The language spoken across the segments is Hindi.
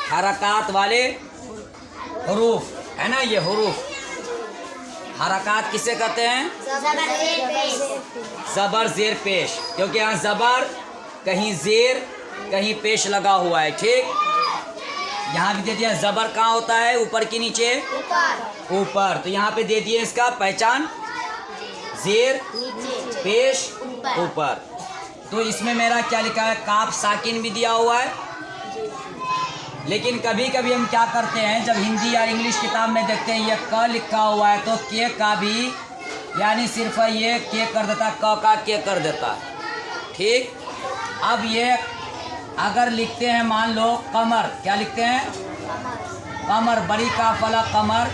हरकत वाले हुरूफ है ना, ये हुरूफ हरकत किसे कहते हैं? ज़बर ज़ेर पेश, क्योंकि यहाँ ज़बर कहीं ज़ेर कहीं पेश लगा हुआ है। ठीक, यहाँ भी दे दिया ज़बर कहाँ होता है, ऊपर की नीचे? ऊपर। तो यहाँ पे दे दिए इसका पहचान, ज़ेर पेश ऊपर। तो इसमें मेरा क्या लिखा है, काफ साकिन भी दिया हुआ है। लेकिन कभी कभी हम क्या करते हैं, जब हिंदी या इंग्लिश किताब में देखते हैं ये क लिखा हुआ है तो के का भी यानी सिर्फ ये के कर देता, क का के कर देता। ठीक, अब ये अगर लिखते हैं मान लो कमर, क्या लिखते हैं? कमर, बड़ी काफ वाला कमर,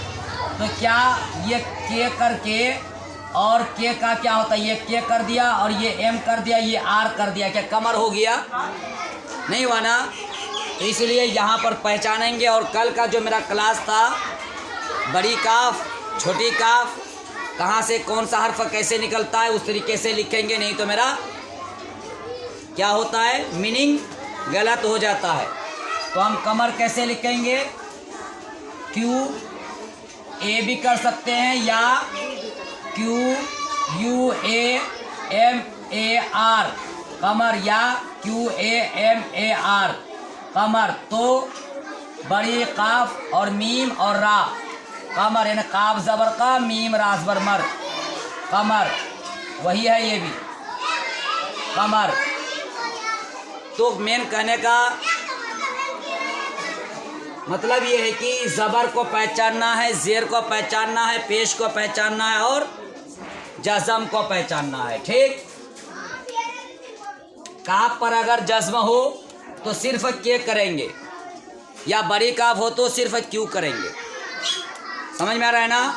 तो क्या ये के करके और के का क्या होता है, ये के कर दिया और ये एम कर दिया, ये आर कर दिया, क्या कमर हो गया? नहीं हुआ ना। तो इसलिए यहाँ पर पहचानेंगे। और कल का जो मेरा क्लास था, बड़ी काफ छोटी काफ कहाँ से कौन सा हर्फ कैसे निकलता है उस तरीके से लिखेंगे, नहीं तो मेरा क्या होता है, मीनिंग गलत हो जाता है। तो हम कमर कैसे लिखेंगे? क्यू ए भी कर सकते हैं या Q U A M A R Qamar, या Q A M A R Qamar. तो बड़ी काफ और मीम और रा कमर, यानी काफ ज़बर का, मीम रा ज़बर मर, कमर, वही है ये भी कमर। तो मेन कहने का मतलब ये है कि ज़बर को पहचानना है, ज़ेर को पहचानना है, पेश को पहचानना है और जज़म को पहचानना है। ठीक, काफ पर अगर जज़्म हो तो सिर्फ के करेंगे, या बड़ी काफ हो तो सिर्फ क्यू करेंगे। समझ में आ रहा है ना।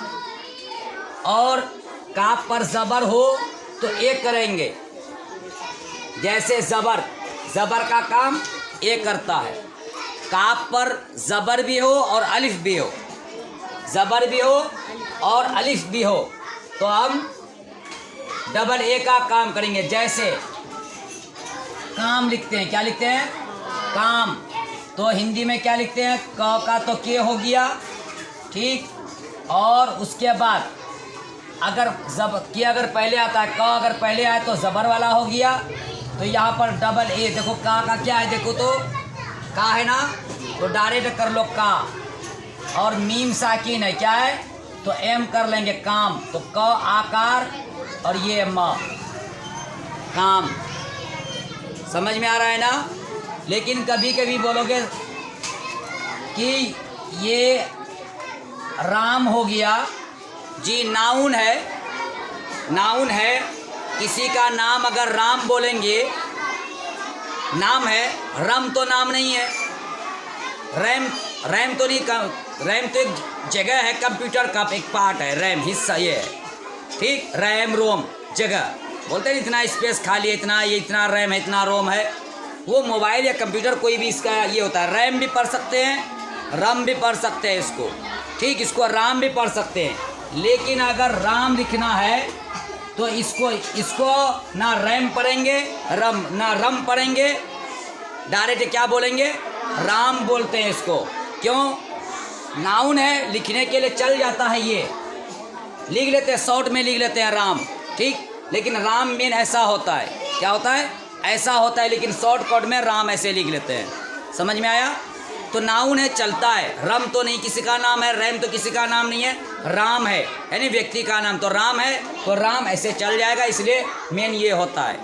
और काफ पर ज़बर हो तो एक करेंगे, जैसे ज़बर का काम एक करता है। काफ पर ज़बर भी हो और अलिफ भी हो, ज़बर भी हो और अलिफ भी हो, तो हम डबल ए का काम करेंगे। जैसे काम लिखते हैं, क्या लिखते हैं? काम। तो हिंदी में क्या लिखते हैं? क का तो के हो गया। ठीक, और उसके बाद अगर के अगर पहले आता है, क अगर पहले आए तो ज़बर वाला हो गया। तो यहाँ पर डबल ए, देखो का क्या है, देखो तो का है ना, तो डायरेक्ट कर लो का। और मीम साकिन है, क्या है, तो एम कर लेंगे काम। तो क आकार और ये म काम। समझ में आ रहा है ना। लेकिन कभी कभी बोलोगे कि ये राम हो गया जी, नाउन है, नाउन है। किसी का नाम अगर राम बोलेंगे, नाम है, रम तो नाम नहीं है, रैम तो नहीं, रैम तो एक जगह है, कंप्यूटर का एक पार्ट है, रैम हिस्सा ये है। ठीक, रैम रोम जगह बोलते हैं, इतना स्पेस खाली है, इतना ये इतना रैम है, इतना रोम है। वो मोबाइल या कंप्यूटर कोई भी इसका ये होता है। रैम भी पढ़ सकते हैं, रम भी पढ़ सकते हैं इसको। ठीक, इसको राम भी पढ़ सकते हैं। लेकिन अगर राम लिखना है तो इसको ना रैम पढ़ेंगे, ना रम पढ़ेंगे, डायरेक्ट क्या बोलेंगे, राम बोलते हैं इसको। क्यों? नाउन है, लिखने के लिए चल जाता है, ये लिख लेते हैं, शॉर्ट में लिख लेते हैं राम। ठीक, लेकिन राम मीन ऐसा होता है, क्या होता है, ऐसा होता है, लेकिन शॉर्ट कट में राम ऐसे लिख लेते हैं। समझ में आया। तो नाउन है, चलता है, रम तो नहीं किसी का नाम है, रैम तो किसी का नाम नहीं है, राम है यानी व्यक्ति का नाम। तो राम है तो राम ऐसे चल जाएगा, इसलिए मेन ये होता है।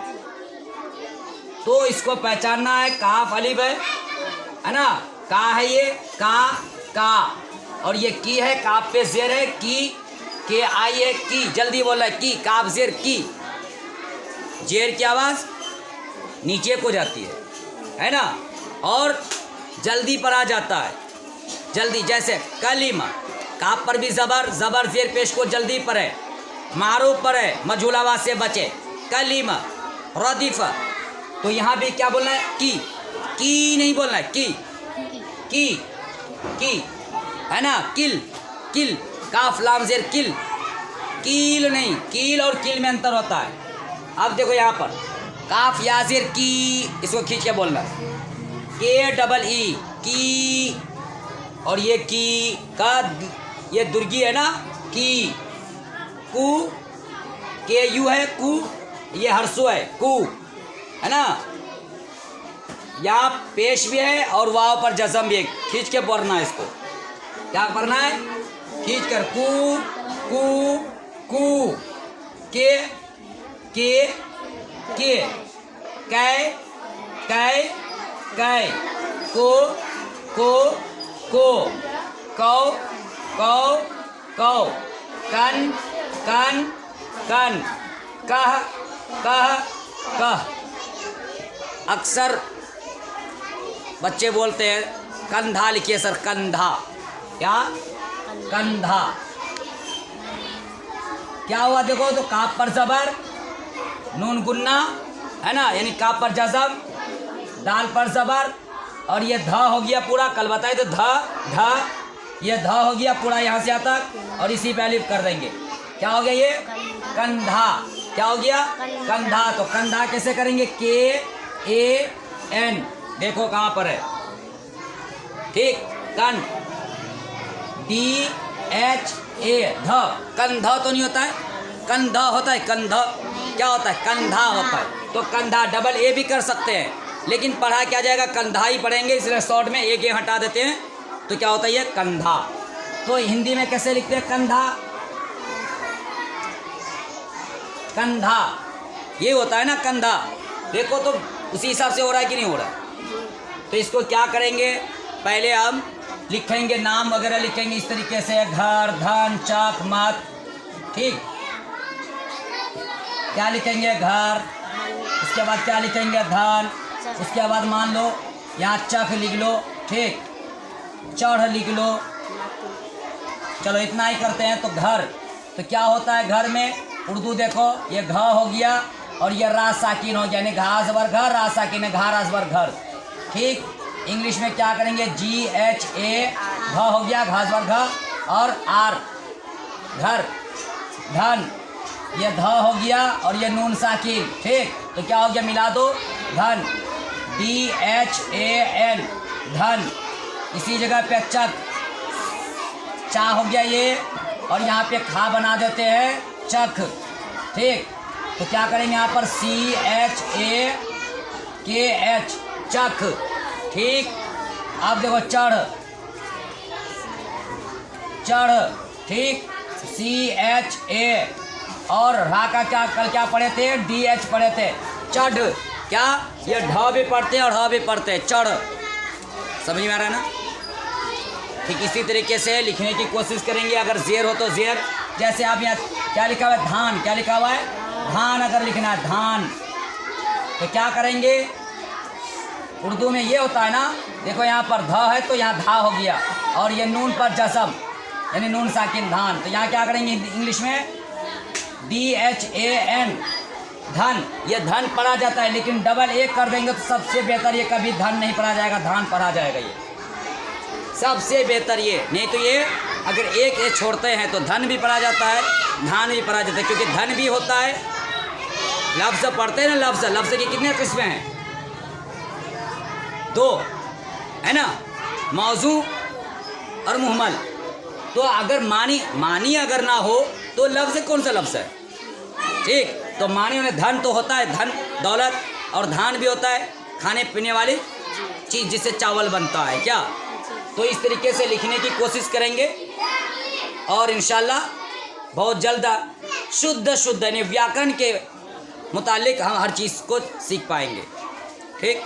तो इसको पहचानना है, काफ अलिफ है ना, का है ये, का और ये की है, काफ पे जेर है, की के आई है, की, जल्दी बोल रहा है, की, काफ जेर की, जेर की आवाज़ नीचे को जाती है ना, और जल्दी पर आ जाता है, जल्दी। जैसे कलीमा, काफ पर भी ज़बर जेर पेश को जल्दी पर है, मारूफ पर है, मजहूल आवाज़ से बचे। कलीमा रदीफ़ा, तो यहाँ भी क्या बोलना है, की नहीं बोलना है, की है ना, किल, काफ लाम जेर किल नहीं, कील और किल में अंतर होता है। अब देखो यहाँ पर काफ या ज़ेर की, इसको खींच के बोलना, के डबल ई की, और ये की का ये दुर्गी है ना, की, कु, के यू है कु, ये हर्सो है कु, है ना। यहाँ पेश भी है और वाव पर जज़म भी है, खींच के पढ़ना है इसको। क्या पढ़ना है? खींच कर, कु कु कु, के के के, कै कै कै, को को, कौ कौ कौ, कन कन कन, कह कह कह। अक्सर बच्चे बोलते हैं कंधा लिखिए सर, कंधा। क्या? कंधा। क्या हुआ देखो, तो काफ पर जबर, नून गुन्ना है ना, यानी काफ पर जज़म, दाल पर जबर, और ये ध हो गया पूरा, कल बताए तो ध, ये ध हो गया पूरा यहाँ से यहाँ तक, और इसी पे अलिफ कर देंगे। क्या हो गया ये? कंधा। क्या हो गया? कंधा। तो कंधा कैसे करेंगे? के ए एन, देखो कहाँ पर है, ठीक, कन, डी एच ए, ध, कंधा तो नहीं होता है, कंधा होता है, कंधा क्या होता है? कंधा होता है। तो कंधा डबल ए भी कर सकते हैं, लेकिन पढ़ा क्या जाएगा? कंधा ही पढ़ेंगे, इसलिए शॉर्ट में एक ए हटा देते हैं, तो क्या होता है ये? कंधा। तो हिंदी में कैसे लिखते हैं? कंधा, कंधा, ये होता है ना कंधा। देखो तो उसी हिसाब से हो रहा है कि नहीं हो रहा है। तो इसको क्या करेंगे? पहले हम लिखेंगे, नाम वगैरह लिखेंगे इस तरीके से, घर, धन, चक, मत, ठीक। क्या लिखेंगे? घर, उसके बाद क्या लिखेंगे? धन, उसके बाद मान लो यहाँ चक लिख लो, ठीक, चढ़ लिख लो, चलो इतना ही करते हैं। तो घर, तो क्या होता है घर में? उर्दू देखो, ये घ हो गया और ये रा साकिन हो गया, यानी घा ज़बर घर, रा साकिन है, घा रा ज़बर घर, ठीक। इंग्लिश में क्या करेंगे? जी एच ए, घ हो गया, घा ज़बर घ, और आर, घर, धन, ये ध हो गया और ये नून साकिन, ठीक। तो क्या हो गया? मिला दो, धन, डी एच ए एन, धन। इसी जगह पे चक, चा हो गया ये, और यहाँ पे खा बना देते हैं, चख, ठीक। तो क्या करेंगे यहाँ पर? सी एच ए के एच, चख, ठीक। अब देखो चढ़, चढ़, ठीक, सी एच ए, और रा का क्या कल क्या पढ़े थे? डी एच पढ़े थे, चढ़। क्या? ये ढ भी पढ़ते हैं और ह भी पढ़ते हैं, चढ़। समझ में आ रहा है ना? ठीक इसी तरीके से लिखने की कोशिश करेंगे। अगर जेर हो तो जेर, जैसे आप यहाँ क्या लिखा हुआ है? धान। क्या लिखा हुआ है? धान। अगर लिखना है धान, तो क्या करेंगे? उर्दू में ये होता है ना, देखो यहाँ पर ध है तो यहाँ धा हो गया, और ये नून पर जसम, यानी नून साकिन, धान। तो यहाँ क्या करेंगे इंग्लिश में? डी एच ए एन, धन। ये धन पढ़ा जाता है, लेकिन डबल एक कर देंगे तो सबसे बेहतर, ये कभी धन नहीं पढ़ा जाएगा, धान पढ़ा जाएगा, ये सबसे बेहतर ये। नहीं तो ये अगर एक ए छोड़ते हैं तो धन भी पढ़ा जाता है, धान भी पढ़ा जाता है, क्योंकि धन भी होता है। लफ्ज़ पढ़ते हैं ना, लफ्ज़, लफ्ज़ की कितने किस्में हैं? दो, है ना, मौजू और मुहमल। तो अगर मानी अगर ना हो तो लफ्ज़ कौन सा लफ्ज़ है? ठीक। तो मानी में धन तो होता है, धन दौलत, और धान भी होता है खाने पीने वाली चीज़ जिससे चावल बनता है, क्या? तो इस तरीके से लिखने की कोशिश करेंगे, और इंशाल्लाह बहुत जल्द शुद्ध यानी व्याकरण के मुतालिक हम हर चीज़ को सीख पाएंगे, ठीक।